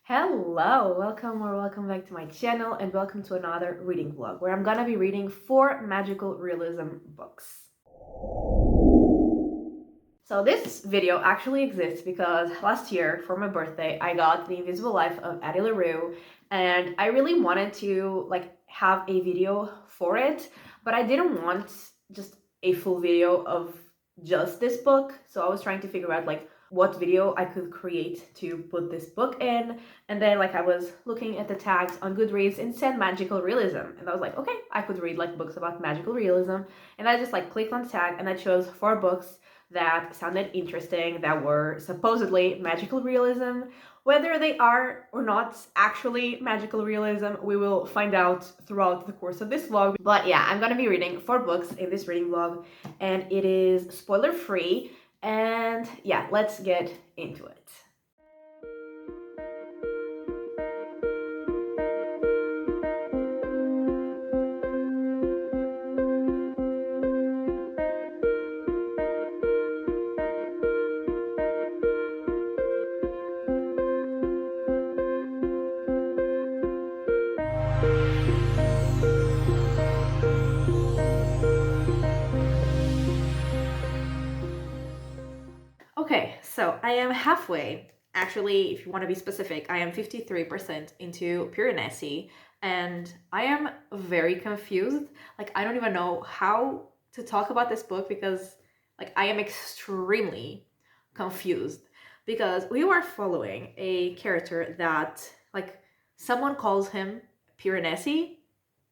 Hello, welcome back to my channel and welcome to another reading vlog where I'm gonna be reading 4 magical realism books. So this video actually exists because last year for my birthday I got The Invisible Life of Addie LaRue and I really wanted to have a video for it, but I didn't want just a full video of just this book, so I was trying to figure out what video I could create to put this book in. And then I was looking at the tags on Goodreads and said magical realism, and I was like, okay, I could read books about magical realism. And I just clicked on the tag and I chose 4 books that sounded interesting, that were supposedly magical realism. Whether they are or not actually magical realism, we will find out throughout the course of this vlog. But yeah, I'm gonna be reading 4 books in this reading vlog, and it is spoiler free. And yeah, let's get into it. Okay, so I am halfway. Actually, if you want to be specific, I am 53% into piranesi, and I am very confused. I don't even know how to talk about this book because I am extremely confused, because we were following a character that someone calls him piranesi,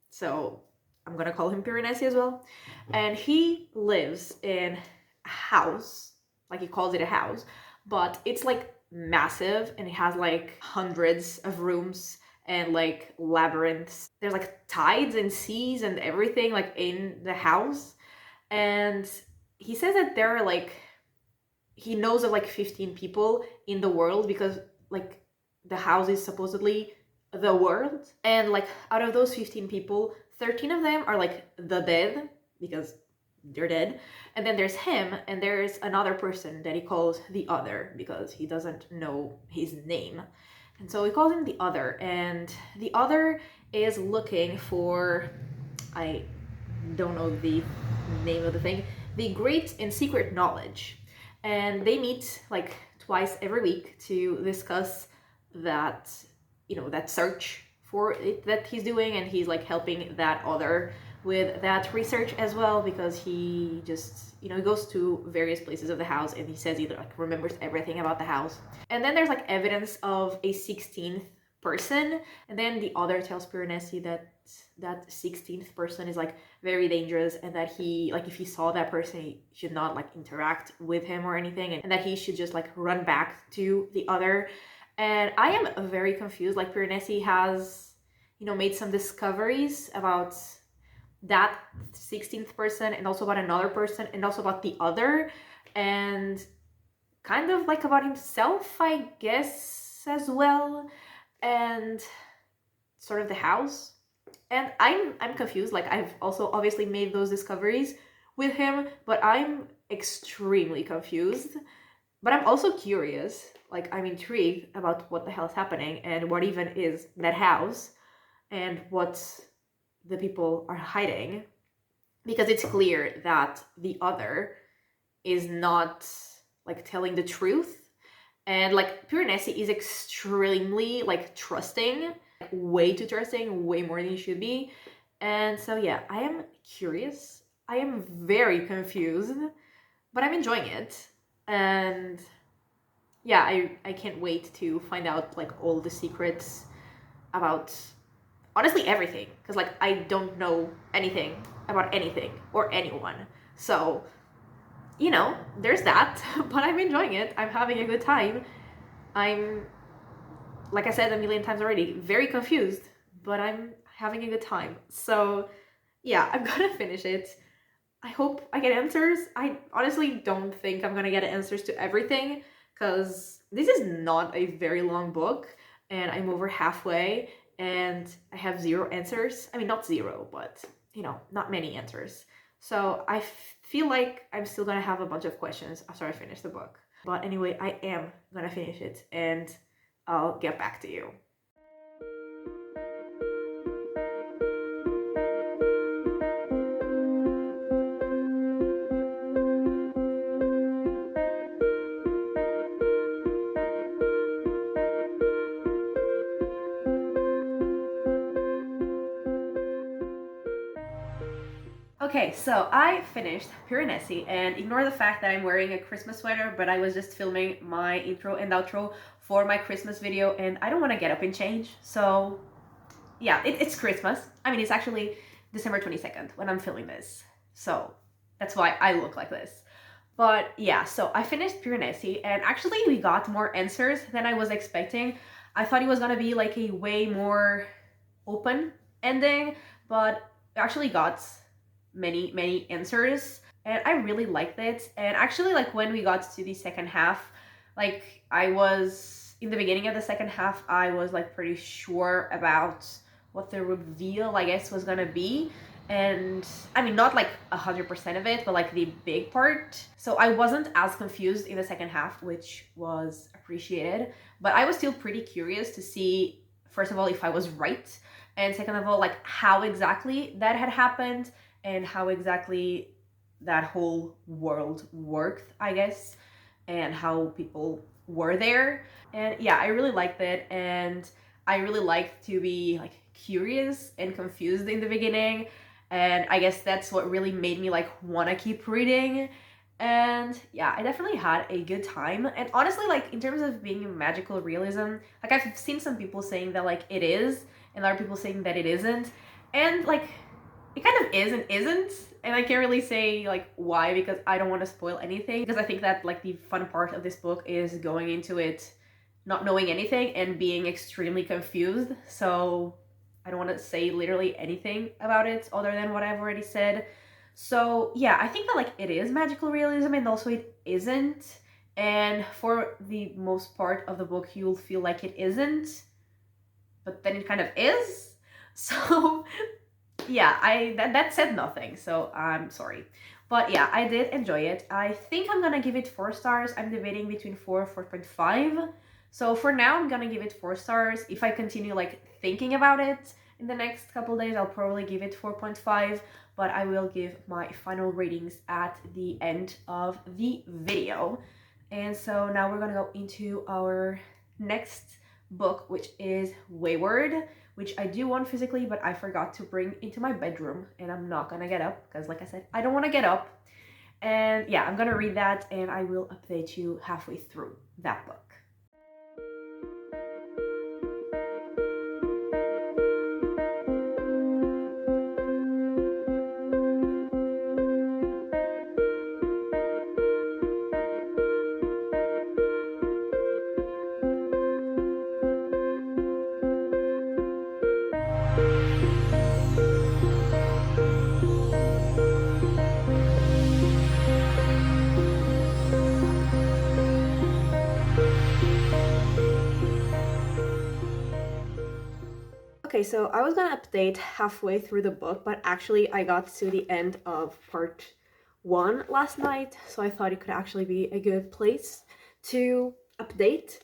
so I'm gonna call him piranesi as well. And he lives in a house, he calls it a house, but it's massive, and it has hundreds of rooms and labyrinths. There's tides and seas and everything in the house. And he says that there are he knows of 15 people in the world, because the house is supposedly the world. And out of those 15 people, 13 of them are the dead, because they're dead. And then there's him, and there's another person that he calls the other because he doesn't know his name. And so he calls him the other, and the other is looking for, I don't know the name of the thing, the great and secret knowledge. And they meet twice every week to discuss that, that search for it that he's doing. And he's helping that other with that research as well, because he just, he goes to various places of the house, and he says he remembers everything about the house. And then there's evidence of a 16th person, and then the other tells Piranesi that that 16th person is very dangerous, and that he if he saw that person, he should not interact with him or anything, and that he should just run back to the other. And I am very confused. Piranesi has, made some discoveries about that 16th person, and also about another person, and also about the other, and kind of about himself, I guess, as well, and sort of the house. And I'm confused. I've also obviously made those discoveries with him, but I'm extremely confused. But I'm also curious. I'm intrigued about what the hell is happening, and what even is that house, and what the people are hiding, because it's clear that the other is not telling the truth. And Piranesi is extremely trusting, way too trusting, way more than he should be. And so yeah, I am curious, I am very confused, but I'm enjoying it. And yeah, I can't wait to find out all the secrets about honestly everything, because I don't know anything about anything or anyone. So there's that. But I'm enjoying it, I'm having a good time. I'm, like I said a million times already, very confused, but I'm having a good time. So yeah, I'm gonna finish it. I hope I get answers. I honestly don't think I'm gonna get answers to everything, because this is not a very long book, and I'm over halfway, and I have 0 answers. I mean, not 0, but not many answers. So I feel like I'm still gonna have a bunch of questions after I finish the book. But anyway, I am gonna finish it, and I'll get back to you. Okay, so I finished Piranesi, and ignore the fact that I'm wearing a Christmas sweater, but I was just filming my intro and outro for my Christmas video, and I don't want to get up and change, so yeah, it's Christmas. I mean, it's actually December 22nd when I'm filming this, so that's why I look like this. But yeah, so I finished Piranesi, and actually we got more answers than I was expecting. I thought it was gonna be like a way more open ending, but actually got many answers, and I really liked it. And actually, like, when we got to the second half, like, I was in the beginning of the second half, I was like pretty sure about what the reveal, I guess, was gonna be. And I mean, not like 100% of it, but like the big part. So I wasn't as confused in the second half, which was appreciated, but I was still pretty curious to see, first of all, if I was right, and second of all, like, how exactly that had happened and how exactly that whole world worked, I guess, and how people were there. And yeah, I really liked it, and I really liked to be like curious and confused in the beginning, and I guess that's what really made me like want to keep reading. And yeah, I definitely had a good time. And honestly, like, in terms of being magical realism, like, I've seen some people saying that like it is, and other people saying that it isn't, and like, it kind of is and isn't. And I can't really say like why, because I don't want to spoil anything, because I think that like the fun part of this book is going into it not knowing anything and being extremely confused. So I don't want to say literally anything about it other than what I've already said. So yeah, I think that like it is magical realism, and also it isn't. And for the most part of the book, you'll feel like it isn't, but then it kind of is. So yeah, that said nothing, so I'm sorry. But yeah, I did enjoy it. I think I'm gonna give it 4 stars. I'm debating between 4 and 4.5. So for now, I'm gonna give it 4 stars. If I continue like thinking about it in the next couple days, I'll probably give it 4.5, but I will give my final ratings at the end of the video. And so now we're gonna go into our next book, which is Wayward, which I do want physically, but I forgot to bring into my bedroom, and I'm not gonna get up because, like I said, I don't want to get up. And yeah, I'm gonna read that, and I will update you halfway through that book. Okay, so I was gonna update halfway through the book, but actually I got to the end of part 1 last night, so I thought it could actually be a good place to update.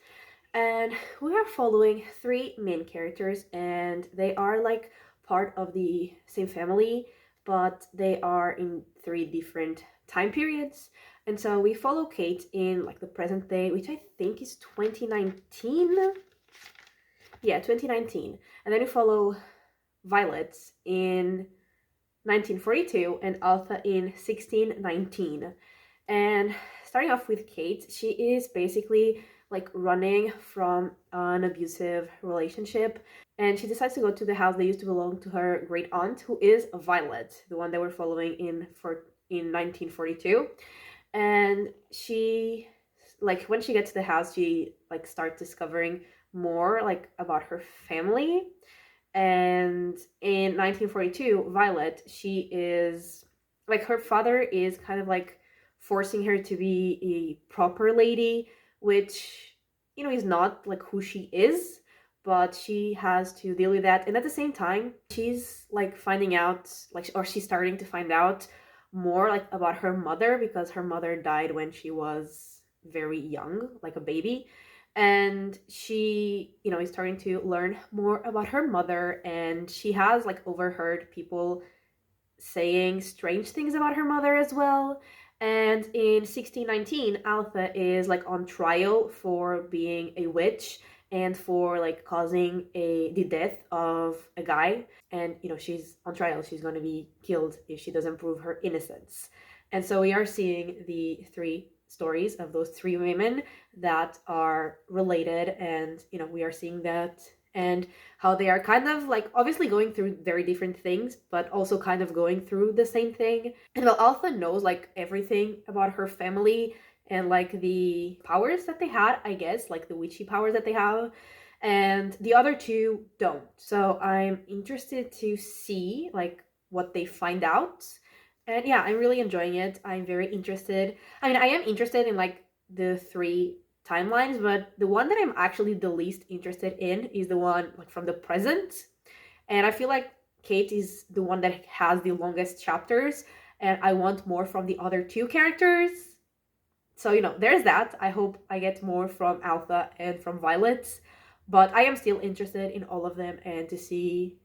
And we are following 3 main characters, and they are like part of the same family, but they are in 3 different time periods. And so we follow Kate in like the present day, which I think is 2019. Yeah, 2019. And then we follow Violet in 1942 and Alpha in 1619. And starting off with Kate, she is basically like running from an abusive relationship, and she decides to go to the house that used to belong to her great aunt, who is Violet, the one that we're following in 1942. And she, like, when she gets to the house, she like starts discovering more like about her family. And in 1942, Violet, she is like, her father is kind of like forcing her to be a proper lady, which, you know, is not like who she is, but she has to deal with that. And at the same time, she's like finding out, like, or she's starting to find out more like about her mother, because her mother died when she was very young, like a baby. and she, is starting to learn more about her mother, and she has like overheard people saying strange things about her mother as well. And in 1619, Altha is like on trial for being a witch and for like causing the death of a guy. And she's on trial. She's going to be killed if she doesn't prove her innocence. And so we are seeing the three stories of those three women that are related, and we are seeing that, and how they are kind of like obviously going through very different things, but also kind of going through the same thing. And well, Alpha knows like everything about her family and like the powers that they had, I guess, like the witchy powers that they have, and the other two don't. So I'm interested to see like what they find out. And yeah, I'm really enjoying it. I'm very interested. I mean, I am interested in like the three timelines, but the one that I'm actually the least interested in is the one like from the present. And I feel like Kate is the one that has the longest chapters, and I want more from the other two characters. So, there's that. I hope I get more from Alpha and from Violet, but I am still interested in all of them and to see,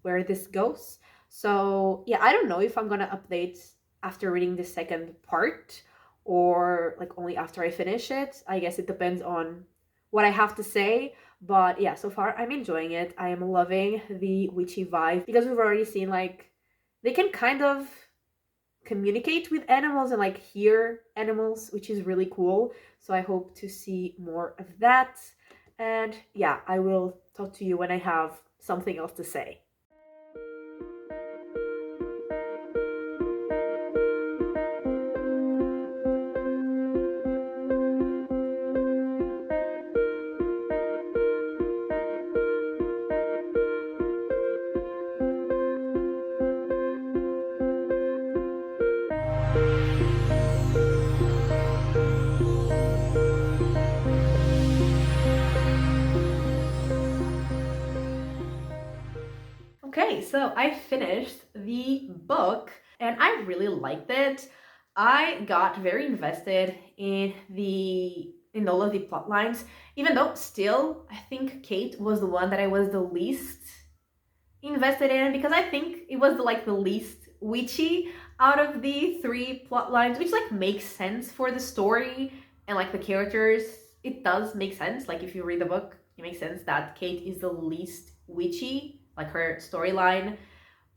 where this goes. So, yeah, I don't know if I'm gonna update after reading the second part or like only after I finish it. I guess it depends on what I have to say. But yeah, so far I'm enjoying it. I am loving the witchy vibe because we've already seen like they can kind of communicate with animals and like hear animals, which is really cool. So I hope to see more of that. And yeah, I will talk to you when I have something else to say. Okay, so I finished the book and I really liked it. I got very invested in all of the plot lines, even though still I think Kate was the one that I was the least invested in, because I think it was the least witchy out of the three plot lines, which like makes sense for the story and like the characters. It does make sense. Like if you read the book, it makes sense that Kate is the least witchy, like her storyline,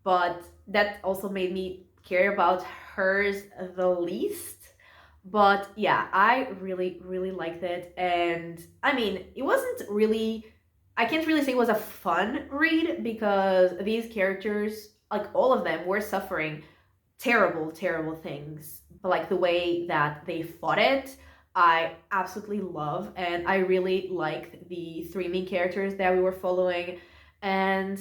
but that also made me care about hers the least. But yeah, I really, really liked it. And I mean, it wasn't really, I can't really say it was a fun read because these characters, like all of them, were suffering terrible, terrible things. But like the way that they fought it, I absolutely love. And I really liked the three main characters that we were following. And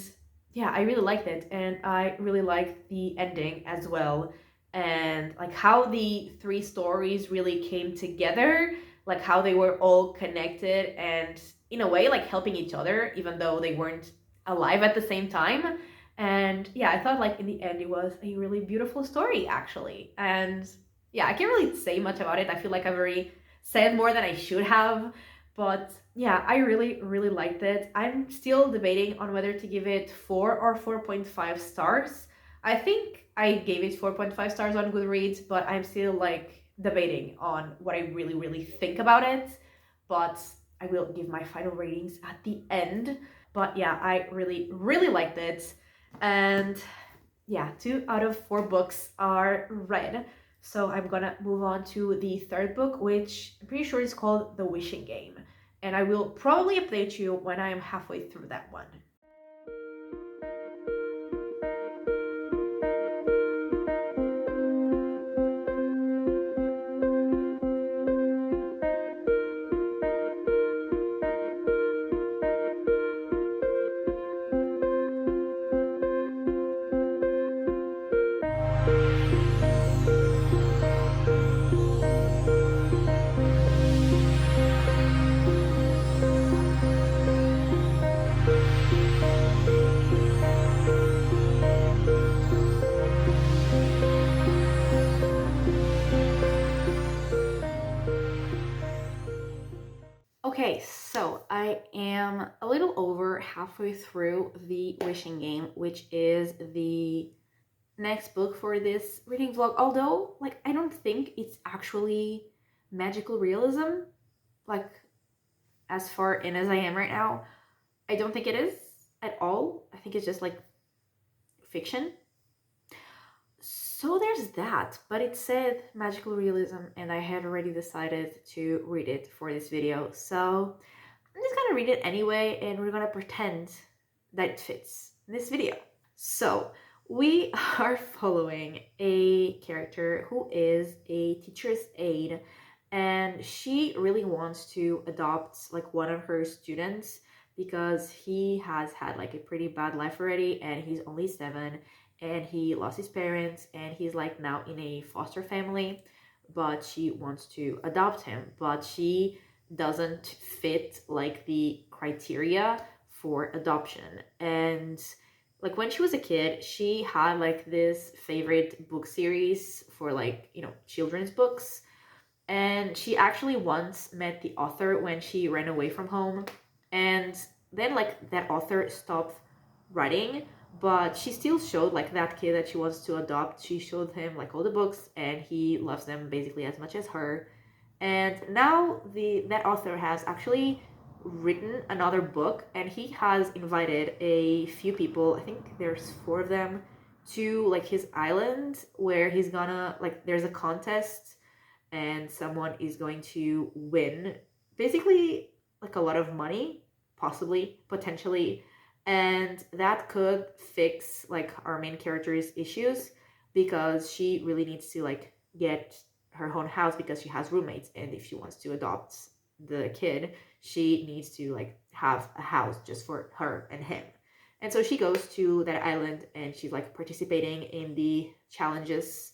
yeah, I really liked it. And I really liked the ending as well. And like how the three stories really came together, like how they were all connected and in a way like helping each other, even though they weren't alive at the same time. And yeah, I thought like in the end it was a really beautiful story actually. And yeah, I can't really say much about it. I feel like I've already said more than I should have. But yeah, I really, really liked it. I'm still debating on whether to give it 4 or 4.5 stars. I think I gave it 4.5 stars on Goodreads, but I'm still like debating on what I really, really think about it. But I will give my final ratings at the end. But yeah, I really, really liked it. And yeah, 2 out of 4 books are read. So I'm gonna move on to the third book, which I'm pretty sure is called The Wishing Game. And I will probably update you when I am halfway through that one. am a little over halfway through The Wishing Game, which is the next book for this reading vlog. Although, like, I don't think it's actually magical realism, like, as far in as I am right now. I don't think it is at all. I think it's just like fiction. So there's that, but it said magical realism and I had already decided to read it for this video. So I'm just gonna read it anyway and we're gonna pretend that it fits this video. So we are following a character who is a teacher's aide, and she really wants to adopt like one of her students because he has had like a pretty bad life already and he's only 7 and he lost his parents and he's like now in a foster family, but she wants to adopt him, but she doesn't fit like the criteria for adoption. And like when she was a kid, she had like this favorite book series for like, you know, children's books, and she actually once met the author when she ran away from home, and then like that author stopped writing, but she still showed like that kid that she wants to adopt, she showed him like all the books and he loves them basically as much as her. And now that author has actually written another book and he has invited a few people, I think there's 4 of them, to like his island where he's gonna like there's a contest and someone is going to win basically like a lot of money, possibly, potentially, and that could fix like our main character's issues because she really needs to like get her own house because she has roommates, and if she wants to adopt the kid she needs to like have a house just for her and him. And so she goes to that island and she's like participating in the challenges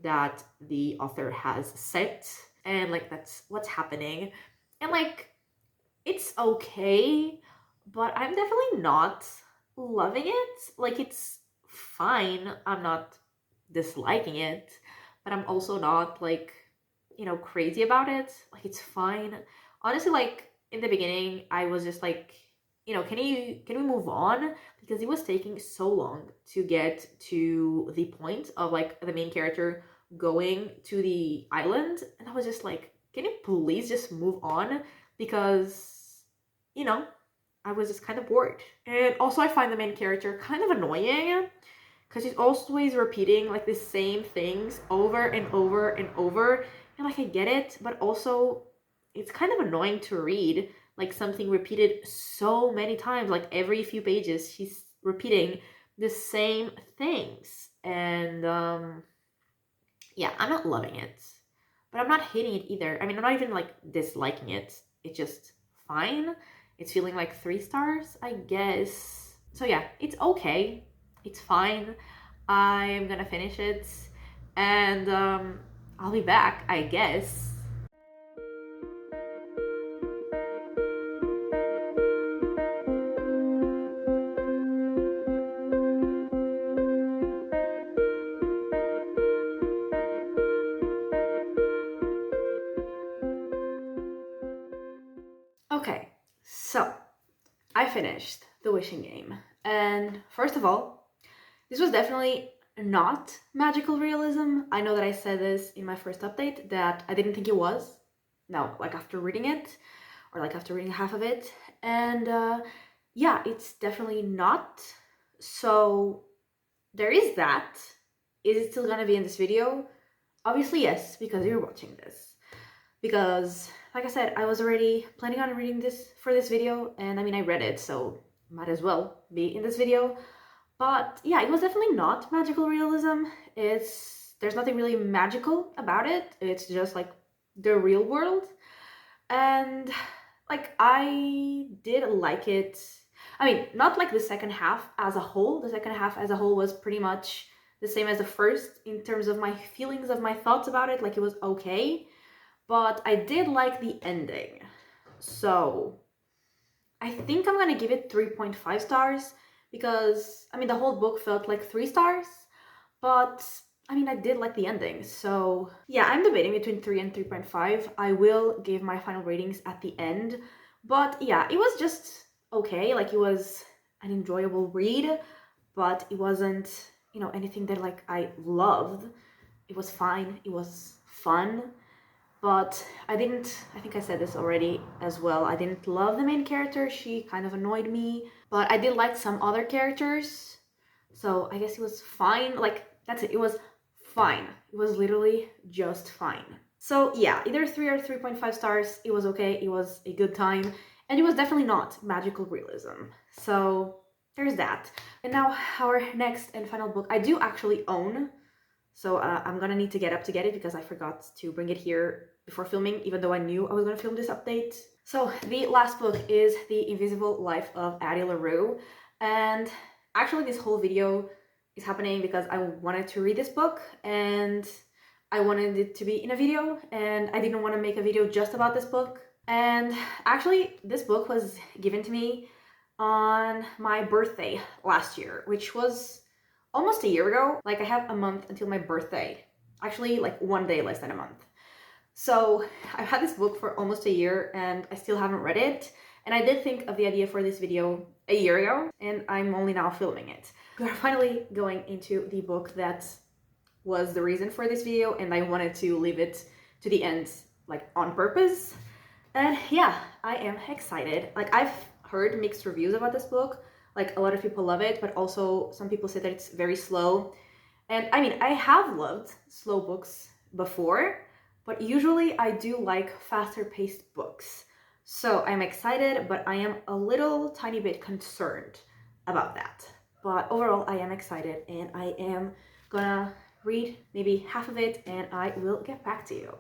that the author has set, and like that's what's happening. And like it's okay, but I'm definitely not loving it. Like it's fine, I'm not disliking it, but I'm also not like, you know, crazy about it. Like it's fine. Honestly, like in the beginning I was just like, you know, can we move on, because it was taking so long to get to the point of like the main character going to the island, and I was just like, can you please just move on, because, you know, I was just kind of bored. And also I find the main character kind of annoying because she's always repeating like the same things over and over and over, and like I get it, but also it's kind of annoying to read like something repeated so many times, like every few pages she's repeating the same things. And yeah, I'm not loving it, but I'm not hating it either. I mean, I'm not even like disliking it, it's just fine. It's feeling like 3 stars, I guess. So yeah, it's okay, it's fine. I'm gonna finish it and I'll be back, I guess. Okay, so I finished The Wishing Game, and first of all, this was definitely not magical realism. I know that I said this in my first update that I didn't think it was. No, like after reading it, or like after reading half of it, and yeah, it's definitely not. So there is that. Is it still gonna be in this video? Obviously yes, because you're watching this. Because like I said, I was already planning on reading this for this video, and I mean I read it, so might as well be in this video. But yeah, it was definitely not magical realism. There's nothing really magical about it. It's just like the real world. And like I did like it. I mean, not like the second half as a whole. The second half as a whole was pretty much the same as the first in terms of my feelings, of my thoughts about it. Like it was okay. But I did like the ending. So I think I'm gonna give it 3.5 stars because, I mean, the whole book felt like 3 stars, but I mean, I did like the ending. So yeah, I'm debating between 3 and 3.5. I will give my final ratings at the end, but yeah, it was just okay. Like, it was an enjoyable read, but it wasn't, anything that like I loved. It was fine. It was fun. But I think I said this already as well. I didn't love the main character. She kind of annoyed me. But I did like some other characters. So I guess it was fine. Like, that's it. It was fine. It was literally just fine. So yeah, either 3 or 3.5 stars. It was okay. It was a good time. And it was definitely not magical realism. So there's that. And now our next and final book I do actually own. So I'm gonna need to get up to get it because I forgot to bring it here before filming, even though I knew I was gonna film this update. So the last book is The Invisible Life of Addie LaRue. And actually this whole video is happening because I wanted to read this book and I wanted it to be in a video, and I didn't want to make a video just about this book. And actually this book was given to me on my birthday last year, which was almost a year ago. Like, I have a month until my birthday. Actually, like 1 day less than a month. So I've had this book for almost a year and I still haven't read it. And I did think of the idea for this video a year ago, and I'm only now filming it. We're finally going into the book that was the reason for this video, and I wanted to leave it to the end, like on purpose. And yeah, I am excited. Like, I've heard mixed reviews about this book. Like, a lot of people love it, but also some people say that it's very slow. And I mean, I have loved slow books before, but usually I do like faster paced books. So I'm excited, but I am a little tiny bit concerned about that. But overall, I am excited, and I am gonna read maybe half of it and I will get back to you.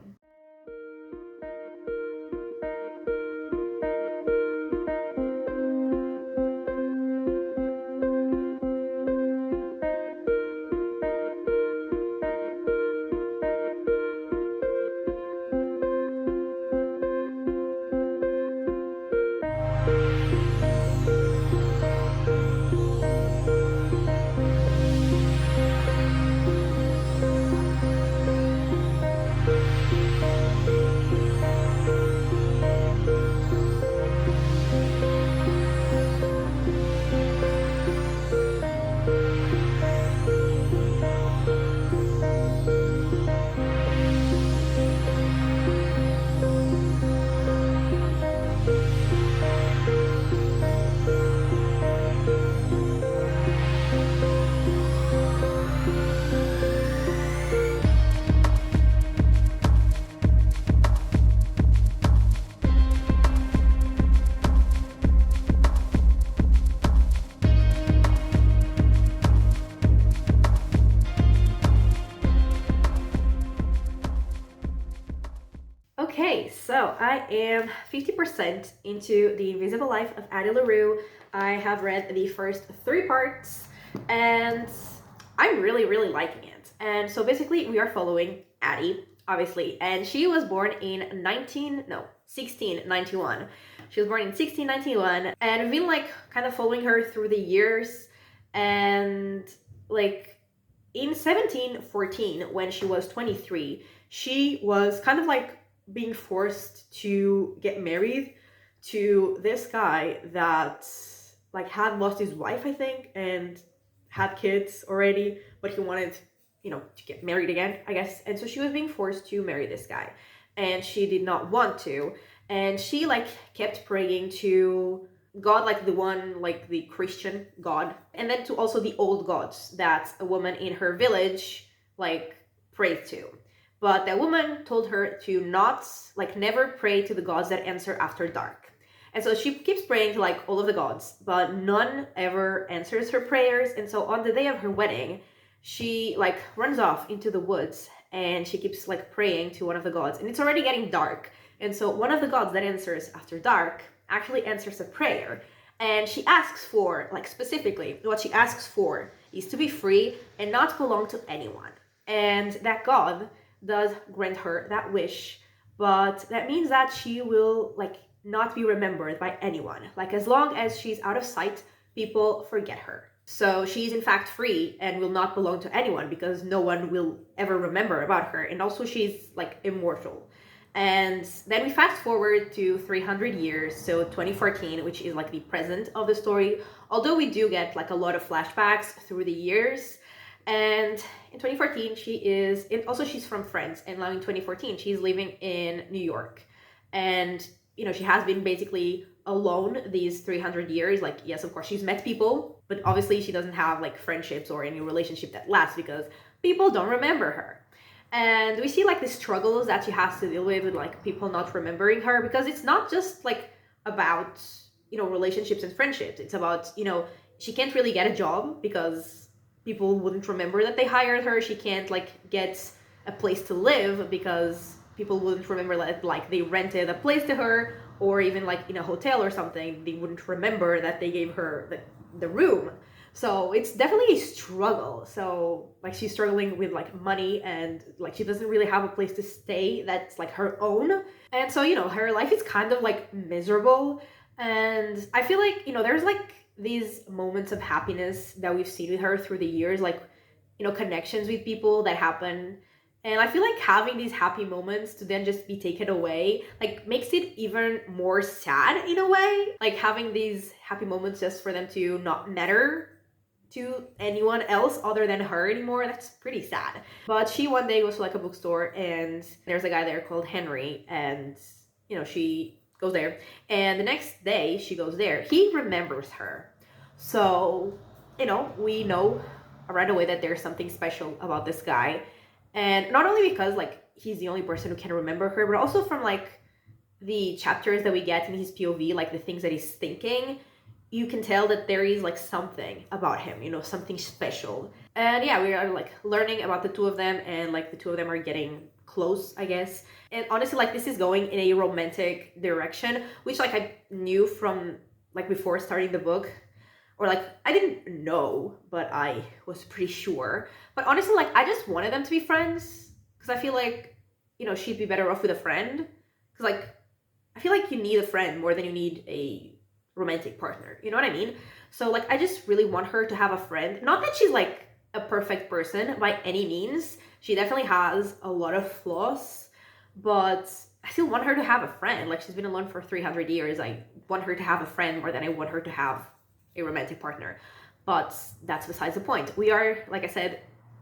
Okay, so I am 50% into The Invisible Life of Addie LaRue. I have read the first 3 parts and I'm really liking it. And so basically we are following Addie, obviously, and she was born in 1691. She was born in 1691, and we've been like kind of following her through the years. And like in 1714, when she was 23, she was kind of like being forced to get married to this guy that like had lost his wife, I think, and had kids already, but he wanted, to get married again, I guess. And so she was being forced to marry this guy, and she did not want to. And she like kept praying to God, like the one, like the Christian God, and then to also the old gods that a woman in her village like prayed to. But that woman told her to not, like, never pray to the gods that answer after dark. And so she keeps praying to like all of the gods, but none ever answers her prayers. And so on the day of her wedding, she like runs off into the woods and she keeps like praying to one of the gods, and it's already getting dark. And so one of the gods that answers after dark actually answers a prayer, and she asks for, like, specifically what she asks for is to be free and not belong to anyone. And that god does grant her that wish, but that means that she will like not be remembered by anyone. Like, as long as she's out of sight, people forget her. So she's in fact free and will not belong to anyone because no one will ever remember about her. And also she's like immortal. And then we fast forward to 300 years, so 2014, which is like the present of the story, although we do get like a lot of flashbacks through the years. And in 2014, she's from France, and now in 2014, she's living in New York. And, she has been basically alone these 300 years. Like, yes, of course, she's met people, but obviously she doesn't have like friendships or any relationship that lasts because people don't remember her. And we see like the struggles that she has to deal with like people not remembering her, because it's not just like about, relationships and friendships. It's about, she can't really get a job because people wouldn't remember that they hired her. She can't like get a place to live because people wouldn't remember that like they rented a place to her, or even like in a hotel or something, they wouldn't remember that they gave her the room. So it's definitely a struggle. So like she's struggling with like money, and like she doesn't really have a place to stay that's like her own. And so, her life is kind of like miserable. And I feel like, there's like these moments of happiness that we've seen with her through the years, like, connections with people that happen. And I feel like having these happy moments to then just be taken away, like, makes it even more sad in a way. Like, having these happy moments just for them to not matter to anyone else other than her anymore, that's pretty sad. But she one day goes to like a bookstore, and there's a guy there called Henry, and, she goes there. And the next day she goes there, he remembers her. So, we know right away that there's something special about this guy. And not only because like he's the only person who can remember her, but also from like the chapters that we get in his POV, like the things that he's thinking, you can tell that there is like something about him, something special. And yeah, we are like learning about the two of them, and like the two of them are getting close, I guess. And honestly, like this is going in a romantic direction, which like I knew from like before starting the book. Or like, I didn't know, but I was pretty sure. But honestly, like, I just wanted them to be friends. Because I feel like, she'd be better off with a friend. Because, like, I feel like you need a friend more than you need a romantic partner. You know what I mean? So, like, I just really want her to have a friend. Not that she's, like, a perfect person by any means. She definitely has a lot of flaws. But I still want her to have a friend. Like, she's been alone for 300 years. I want her to have a friend more than I want her to have a romantic partner. But that's besides the point. We are, like I said,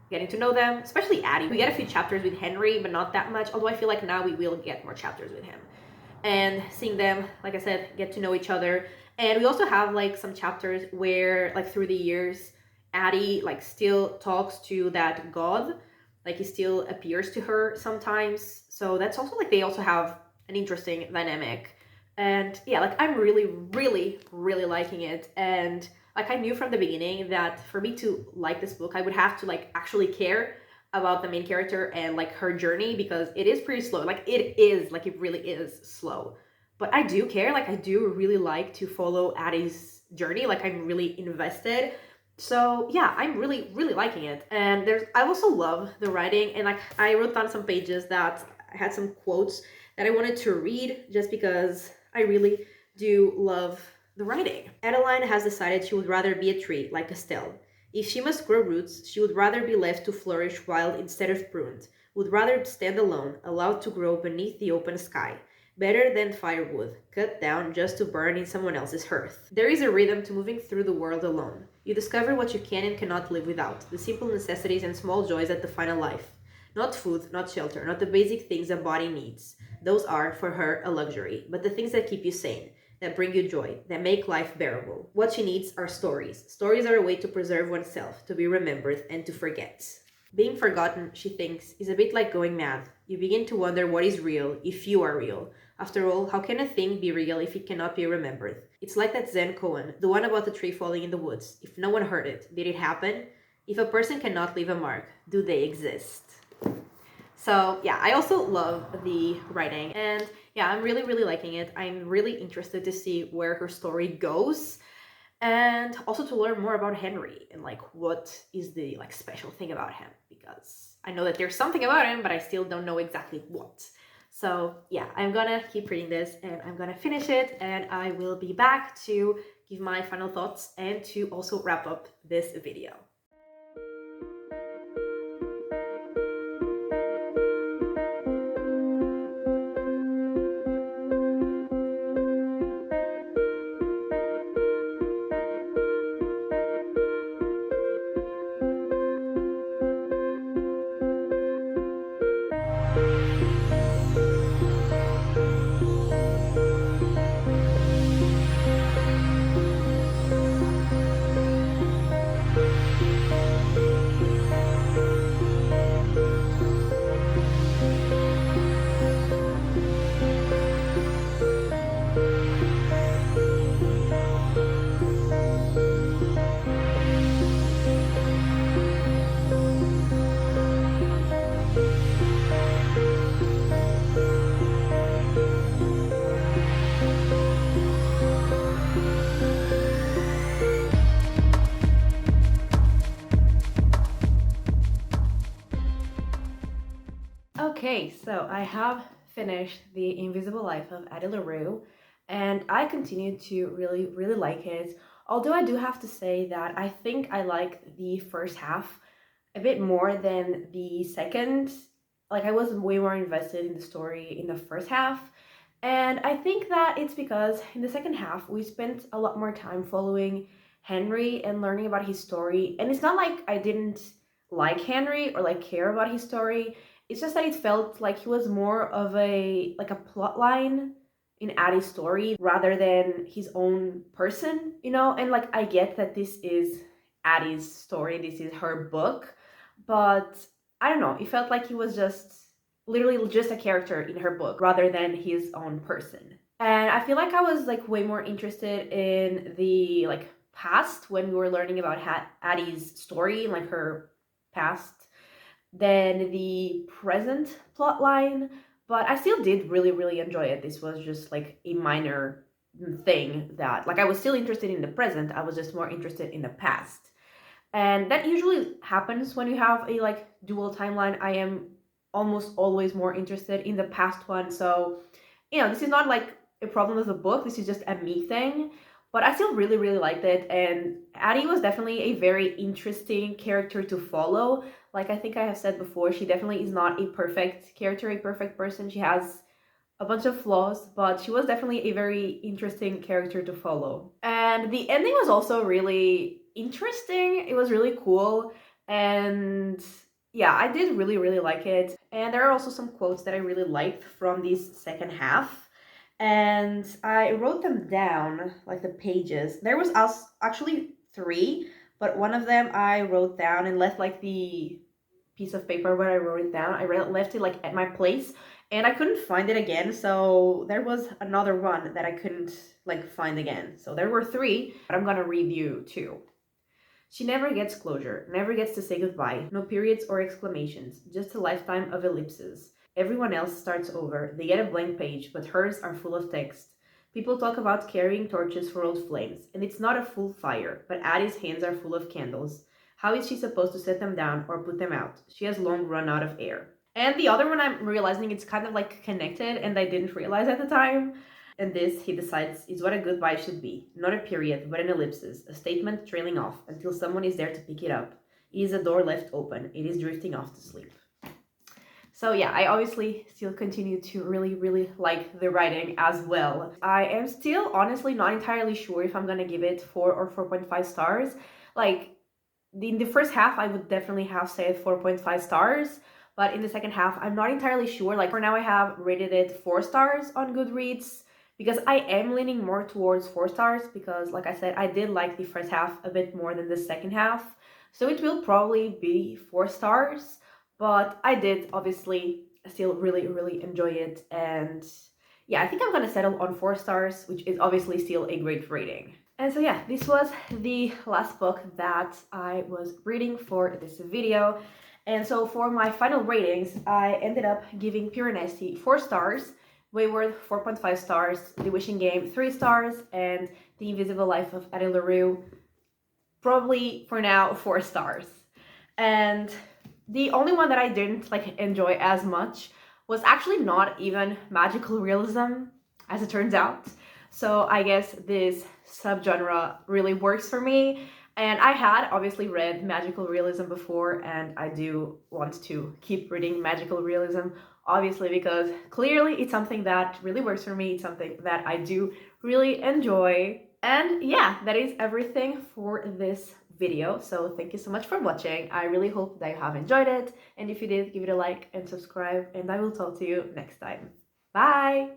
getting to know them, especially Addie. We get a few chapters with Henry, but not that much, although I feel like now we will get more chapters with him. And seeing them, like I said, get to know each other. And we also have like some chapters where like through the years, Addie like still talks to that god, like he still appears to her sometimes. So that's also like, they also have an interesting dynamic. And yeah, like I'm really, really, really liking it. And like I knew from the beginning that for me to like this book, I would have to like actually care about the main character and like her journey, because it is pretty slow. Like it really is slow. But I do care. Like I do really like to follow Addie's journey. Like I'm really invested. So yeah, I'm really, really liking it. And I also love the writing. And like I wrote down some pages that I had some quotes that I wanted to read just because I really do love the writing. Adeline has decided she would rather be a tree, like Estelle. If she must grow roots, she would rather be left to flourish wild instead of pruned, would rather stand alone, allowed to grow beneath the open sky. Better than firewood, cut down just to burn in someone else's hearth. There is a rhythm to moving through the world alone. You discover what you can and cannot live without, the simple necessities and small joys that define a life. Not food, not shelter, not the basic things a body needs. Those are, for her, a luxury, but the things that keep you sane, that bring you joy, that make life bearable. What she needs are stories. Stories are a way to preserve oneself, to be remembered, and to forget. Being forgotten, she thinks, is a bit like going mad. You begin to wonder what is real, if you are real. After all, how can a thing be real if it cannot be remembered? It's like that Zen koan, the one about the tree falling in the woods. If no one heard it, did it happen? If a person cannot leave a mark, do they exist? So yeah, I also love the writing, and yeah, I'm really, really liking it. I'm really interested to see where her story goes, and also to learn more about Henry and like what is the like special thing about him, because I know that there's something about him, but I still don't know exactly what. So yeah, I'm gonna keep reading this and I'm gonna finish it, and I will be back to give my final thoughts and to also wrap up this video. Okay, so I have finished The Invisible Life of Addie LaRue, and I continue to really like it. Although I do have to say that I think I like the first half a bit more than the second. Like, I was way more invested in the story in the first half. And I think that it's because in the second half, we spent a lot more time following Henry and learning about his story. And it's not like I didn't like Henry or like care about his story. It's just that it felt like he was more of a plot line in Addie's story rather than his own person, you know? And like, I get that this is Addie's story, this is her book, but I don't know, it felt like he was just literally just a character in her book rather than his own person. And I feel like I was like way more interested in the like past when we were learning about Addie's story, like her past, than the present plot line. But I still did really enjoy it. This was just like a minor thing that like I was still interested in the present, I was just more interested in the past. And that usually happens when you have a like dual timeline. I am almost always more interested in the past one. So, you know, this is not like a problem with the book, this is just a me thing. But I still really liked it, and Addie was definitely a very interesting character to follow. Like I think I have said before, she definitely is not a perfect character, a perfect person. She has a bunch of flaws, but she was definitely a very interesting character to follow. And the ending was also really interesting. It was really cool, and yeah, I did really like it. And there are also some quotes that I really liked from this second half, and I wrote them down, like the pages. There was actually three, but one of them I wrote down and left like the piece of paper where I wrote it down. I left it like at my place, and I couldn't find it again. So there was another one that I couldn't like find again. So there were three, but I'm gonna read you two. She never gets closure, never gets to say goodbye, no periods or exclamations, just a lifetime of ellipses. Everyone else starts over, they get a blank page, but hers are full of text. People talk about carrying torches for old flames, and it's not a full fire, but Addie's hands are full of candles. How is she supposed to set them down or put them out? She has long run out of air. And the other one, I'm realizing it's kind of like connected, and I didn't realize at the time. And this, he decides, is what a goodbye should be. Not a period, but an ellipsis, a statement trailing off until someone is there to pick it up. It is a door left open. It is drifting off to sleep. So yeah, I obviously still continue to really like the writing as well. I am still honestly not entirely sure if I'm gonna give it 4 or 4.5 stars. Like, in the first half, I would definitely have said 4.5 stars. But in the second half, I'm not entirely sure. Like, for now, I have rated it 4 stars on Goodreads, because I am leaning more towards 4 stars because, like I said, I did like the first half a bit more than the second half. So it will probably be 4 stars, but I did obviously still really enjoy it. And yeah, I think I'm gonna settle on 4 stars, which is obviously still a great rating. And so yeah, this was the last book that I was reading for this video. And so for my final ratings, I ended up giving Piranesi 4 stars, Wayward 4.5 stars, The Wishing Game 3 stars, and The Invisible Life of Addie LaRue, probably for now 4 stars. And the only one that I didn't like enjoy as much was actually not even magical realism, as it turns out. So I guess this subgenre really works for me. And I had obviously read magical realism before, and I do want to keep reading magical realism, obviously, because clearly it's something that really works for me. It's something that I do really enjoy. And yeah, that is everything for this video. So thank you so much for watching. I really hope that you have enjoyed it. And if you did, give it a like and subscribe, and I will talk to you next time. Bye!